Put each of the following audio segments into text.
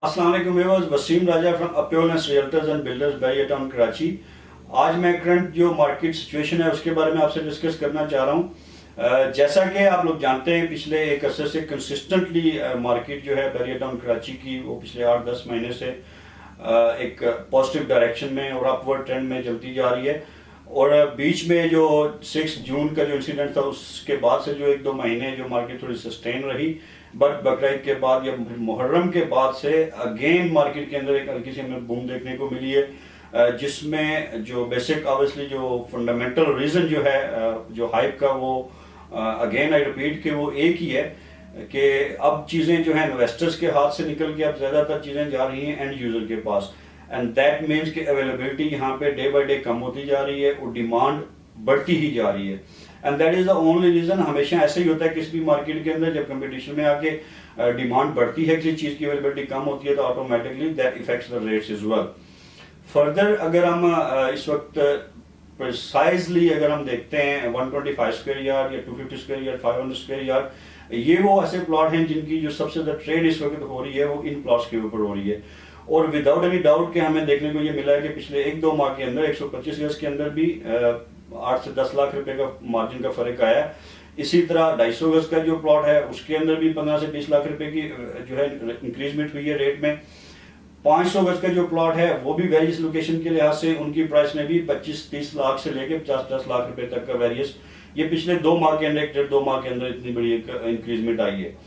अस्सलाम वालेकुम viewers, Waseem Raja from Opulence realtors and builders Bahria town Karachi. आज मैं करंट जो मार्केट सिचुएशन है उसके बारे में आपसे डिस्कस करना चाह रहा हूँ। जैसा कि आप लोग जानते हैं, पिछले एक अरसे से कंसिस्टेंटली मार्केट जो है बैरियर टाउन कराची की वो पिछले 8-10 महीने से एक पॉजिटिव डायरेक्शन में और अपवर्ड ट्रेंड में चलती जा रही है। और बीच में जो 6 जून का जो इंसिडेंट था उसके बाद से जो 1-2 महीने जो मार्केट थोड़ी सस्टेन रही, बट बकरीद के बाद या मुहर्रम के बाद से अगेन मार्केट के अंदर एक हल्की सी हमें बूम देखने को मिली है, जिसमें जो बेसिक ऑब्वियसली जो फंडामेंटल रीजन जो है जो हाइप का, वो अगेन आई रिपीट कि वो एक ही है कि अब चीज़ें जो है इन्वेस्टर्स के हाथ से निकल के अब ज़्यादातर चीज़ें जा रही हैं एंड यूज़र के पास, एंड दैट मीन्स कि अवेलेबिलिटी यहाँ पे डे बाय डे कम होती जा रही है और डिमांड बढ़ती ही जा रही है। And that is the only reason. हमेशा ऐसे ही होता है किसी भी मार्केट के अंदर, जब कंपटीशन में आके डिमांड बढ़ती है, किसी चीज़ की अवेलेबिलिटी कम होती है, तो automatically that effects the rates is well. Further अगर हम इस वक्त प्रिसाइजली अगर हम देखते हैं 125 स्क्वायर यार्ड या 250 स्क्वायर यार्ड, 500 स्क्वायर यार्ड, ये वो ऐसे प्लॉट हैं जिनकी जो सबसे ज़्यादा ट्रेड इस वक्त हो रही है वो इन प्लॉट्स के ऊपर हो रही है। और विदाउट एनी डाउट के हमें देखने को ये मिला है कि पिछले 1-2 माह के अंदर 125 गज के अंदर भी 8 से 10 लाख रुपए का मार्जिन का फर्क आया है। इसी तरह 250 गज का जो प्लॉट है उसके अंदर भी 15 से 20 लाख रुपए की जो है इंक्रीजमेंट हुई है रेट में। 500 गज का जो प्लॉट है वो भी वेरियस लोकेशन के लिहाज से उनकी प्राइस में भी 25-30 लाख से लेके 50-10 लाख रुपए तक का वेरियस, ये पिछले 2 माह के अंदर, 1-2 माह के अंदर इतनी बड़ी इंक्रीजमेंट आई है।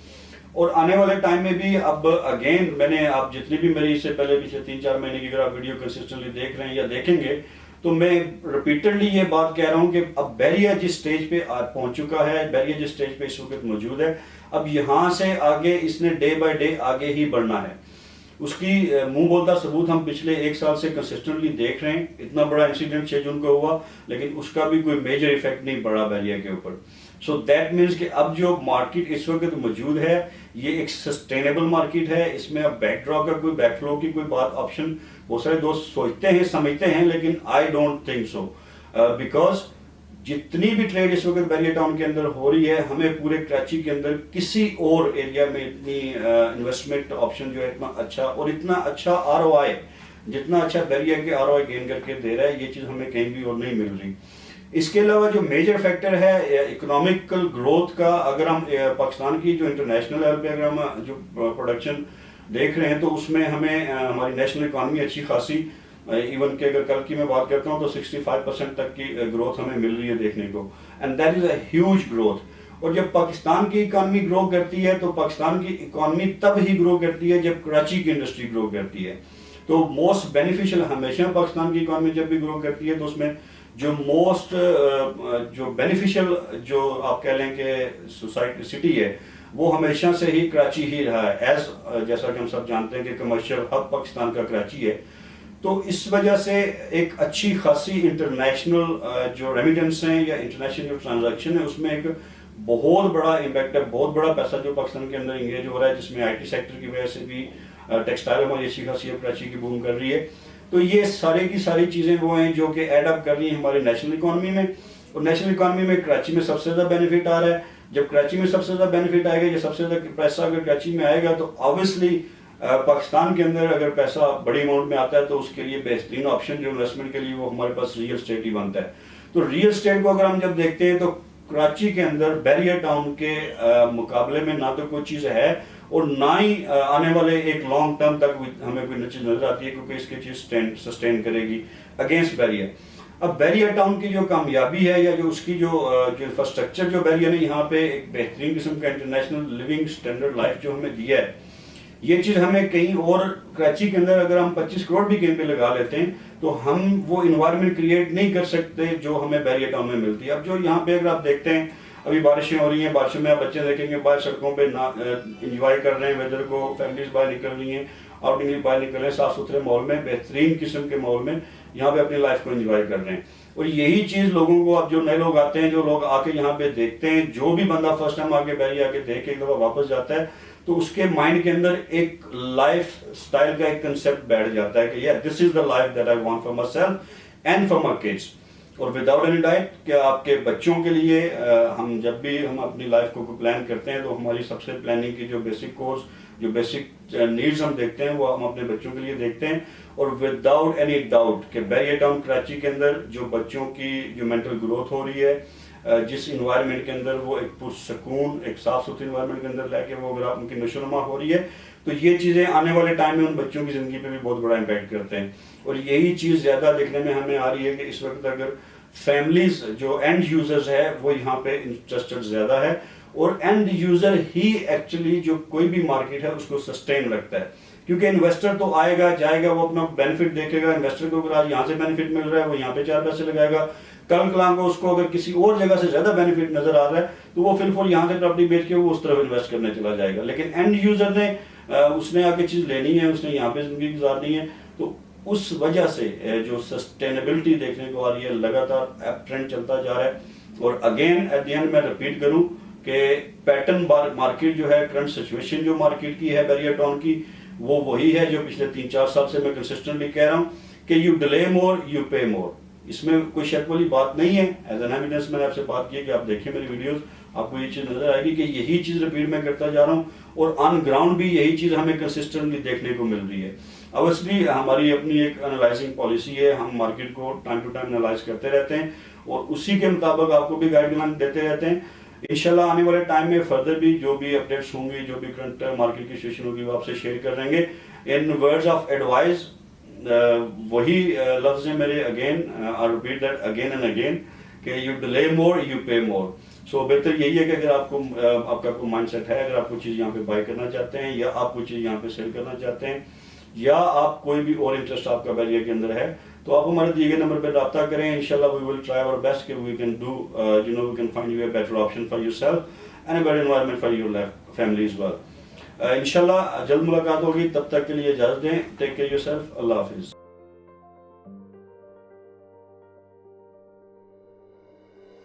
और आने वाले टाइम में भी अब अगेन मैंने, आप जितनी भी मेरी इससे पहले पिछले 3-4 महीने की अगर आप वीडियो कंसिस्टेंटली देख रहे हैं या देखेंगे, तो मैं रिपीटेडली ये बात कह रहा हूं कि अब बैरियर जिस स्टेज पे पहुंच चुका है, बैरियर जिस स्टेज पे इस वक्त मौजूद है, अब यहां से आगे इसने डे बाय डे आगे ही बढ़ना है। उसकी मुंह बोलता सबूत हम पिछले 1 साल से कंसिस्टेंटली देख रहे हैं। इतना बड़ा इंसिडेंट 6 जून को हुआ, लेकिन उसका भी कोई मेजर इफेक्ट नहीं पड़ा बैरियर के ऊपर। सो दैट मीन्स कि अब जो मार्केट इस वक्त मौजूद है ये एक सस्टेनेबल मार्केट है। इसमें अब बैकड्रॉ का कोई बैकफ्लो की कोई बात ऑप्शन बहुत सारे दोस्त सोचते हैं, समझते हैं, लेकिन I don't think so, because जितनी भी ट्रेड इस वक्त बैरियर टाउन के अंदर हो रही है, हमें पूरे कराची के अंदर किसी और एरिया में इतनी इन्वेस्टमेंट ऑप्शन जो है इतना अच्छा और इतना अच्छा आरओआई, जितना अच्छा बैरियर के आरओआई गेन करके दे रहा है, ये चीज़ हमें कहीं भी और नहीं मिल रही। इसके अलावा जो मेजर फैक्टर है इकोनॉमिकल ग्रोथ का, अगर हम पाकिस्तान की जो इंटरनेशनल लेवल पे अगर हम जो प्रोडक्शन देख रहे हैं तो उसमें हमें हमारी नेशनल इकोनॉमी अच्छी खासी, इवन के अगर कल की मैं बात करता हूँ तो 65% तक की ग्रोथ हमें मिल रही है देखने को, and that is a huge growth. और जब पाकिस्तान की इकोनॉमी ग्रो करती है तो पाकिस्तान की इकोनॉमी तब ही ग्रो करती है जब कराची की इंडस्ट्री ग्रो करती है। तो मोस्ट बेनिफिशियल हमेशा पाकिस्तान की इकोनॉमी जब भी ग्रो करती है तो उसमें जो मोस्ट जो बेनिफिशियल जो आप कह लें कि सोसाइटी सिटी है वो हमेशा से ही कराची ही रहा है। एज जैसा कि हम सब जानते हैं कि कमर्शियल हब पाकिस्तान का कराची है, तो इस वजह से एक अच्छी खासी इंटरनेशनल जो रेमिटेंस हैं या इंटरनेशनल जो ट्रांजैक्शन है उसमें एक बहुत बड़ा इम्पैक्ट है, बहुत बड़ा पैसा जो पाकिस्तान के अंदर इंगेज हो रहा है, जिसमें आईटी सेक्टर की वजह से भी टेक्सटाइल हमारी अच्छी खासी कराची की बूम कर रही है। तो ये सारी की सारी चीज़ें वो हैं जो कि एड अप कर रही हैं हमारे नेशनल इकोनॉमी में, और नेशनल इकोनॉमी में कराची में सबसे ज़्यादा बेनिफिट आ रहा है। जब कराची में सबसे ज़्यादा बेनिफिट आएगा या सबसे ज़्यादा पैसा अगर कराची में आएगा तो ऑब्वियसली पाकिस्तान के अंदर अगर पैसा बड़ी अमाउंट में आता है तो उसके लिए बेहतरीन ऑप्शन जो इन्वेस्टमेंट के लिए वो हमारे पास रियल स्टेट ही बनता है। तो रियल स्टेट को अगर हम जब देखते हैं तो कराची के अंदर बैरियर टाउन के मुकाबले में ना तो कोई चीज़ है और ना ही आने वाले एक लॉन्ग टर्म तक हमें कोई चीज़ नजर आती है, क्योंकि इसकी चीज़ सस्टेन करेगी अगेंस्ट बैरियर। अब बैरियर टाउन की जो कामयाबी है या जो उसकी जो इंफ्रास्ट्रक्चर जो बैरियर ने यहाँ पे एक बेहतरीन किस्म का इंटरनेशनल लिविंग स्टैंडर्ड लाइफ जो हमें दिया है, ये चीज़ हमें कहीं और कराची के अंदर अगर हम 25 करोड़ भी कहीं पे लगा लेते हैं तो हम वो इन्वायरमेंट क्रिएट नहीं कर सकते जो हमें बैरियर टाउन में मिलती है। अब जो यहाँ पे अगर आप देखते हैं अभी बारिशें हो रही हैं, बारिशों में आप बच्चे देखेंगे बाहर सड़कों पे ना इंजॉय कर रहे हैं वेदर को, फैमिलीज बाहर निकल रही हैं, आउटिंग बाहर निकल रहे हैं, साफ सुथरे माहौल में, बेहतरीन किस्म के माहौल में यहाँ पे अपनी लाइफ को एंजॉय कर रहे हैं। और यही चीज़ लोगों को, अब जो नए लोग आते हैं, जो लोग आके यहाँ पे देखते हैं, जो भी बंदा फर्स्ट टाइम आके बैरियर आके देख के एक दफ़ा वापस जाता है तो उसके माइंड के अंदर एक लाइफ स्टाइल का एक कंसेप्ट बैठ जाता है कि यार this is the life that I want for my self and for my kids. और विदाउट एनी डाइट कि आपके बच्चों के लिए हम जब भी हम अपनी लाइफ को प्लान करते हैं तो हमारी सबसे प्लानिंग की जो बेसिक कोर्स जो बेसिक नीड्स हम देखते हैं वो हम अपने बच्चों के लिए देखते हैं। और विदाउट एनी डाउट कि बैरियर टाउन कराची के अंदर जो बच्चों की जो मेंटल ग्रोथ हो रही है, जिस इन्वायरमेंट के अंदर वो एक पुरसकून, एक साफ सुथरी इन्वायरमेंट के अंदर लेके वो अगर आप उनकी नशोनुमा हो रही है, तो ये चीज़ें आने वाले टाइम में उन बच्चों की ज़िंदगी पे भी बहुत बड़ा इम्पैक्ट करते हैं। और यही चीज़ ज़्यादा देखने में हमें आ रही है कि इस वक्त अगर फैमिलीज जो एंड यूजर्स है वो यहाँ पे इंटरेस्टेड ज़्यादा है, और एंड यूजर ही एक्चुअली जो कोई भी मार्केट है उसको सस्टेन रखता है। क्योंकि इन्वेस्टर तो आएगा जाएगा, वो अपना बेनिफिट देखेगा। इन्वेस्टर को अगर आज यहाँ से बेनिफिट मिल रहा है वो यहाँ पे 4 पैसे लगाएगा, कल कलाम को उसको अगर किसी और जगह से ज्यादा बेनिफिट नजर आ रहा है तो वो फिर यहाँ से प्रॉपर्टी बेच के वो उस तरफ इन्वेस्ट करने चला जाएगा। लेकिन एंड यूजर ने उसने आके चीज लेनी है, उसने यहाँ पे जिंदगी गुजारनी है, तो उस वजह से जो सस्टेनेबिलिटी देखने को आ रही है, लगातार ट्रेंड चलता जा रहा है। और अगेन एट द एंड मैं रिपीट करूं कि पैटर्न मार्केट जो है, करंट सिचुएशन जो मार्केट की है बैरियर टाउन की, वो वही है जो पिछले 3-4 साल से मैं कंसिस्टेंटली कह रहा हूं कि यू डिले मोर यू पे मोर। इसमें कोई शक वाली बात नहीं है। एज एन एविडेंस मैंने आपसे बात की है कि आप देखिए मेरी वीडियोस, आपको ये चीज नजर आएगी कि यही चीज रिपीट मैं करता जा रहा हूँ, और ऑन ग्राउंड भी यही चीज हमें कंसिस्टेंटली देखने को मिल रही है। ऑब्वियसली हमारी अपनी एक एनालाइजिंग पॉलिसी है, हम मार्केट को टाइम टू टाइम एनालाइज करते रहते हैं और उसी के मुताबिक आपको भी गाइडलाइन देते रहते हैं। इंशाल्लाह आने वाले टाइम में फर्दर भी जो भी अपडेट्स होंगी, जो भी करंट मार्केट की सिचुएशन होगी, वो आपसे शेयर कर रहेंगे। इन वर्ड्स ऑफ एडवाइस वही लफ्ज है मेरे, again I repeat that again and again, कि यू डिले मोर यू पे मोर। सो बेहतर यही है कि अगर आपको आपका कोई माइंडसेट है, अगर आप कोई चीज़ यहाँ पे बाय करना चाहते हैं, या आप कोई चीज़ यहाँ पे सेल करना चाहते हैं, या आप कोई भी और इंटरेस्ट आपका बैरियर के अंदर है, तो आप हमारे दिए गए नंबर पर रब्ता करें। इंशाल्लाह we will try our best कि we can do we can find you a better option for yourself and a better environment for your family as well. इंशाल्लाह जल्द मुलाकात होगी, तब तक के लिए इजाजत दें। टेक केयर योरसेल्फ, अल्लाह हाफिज।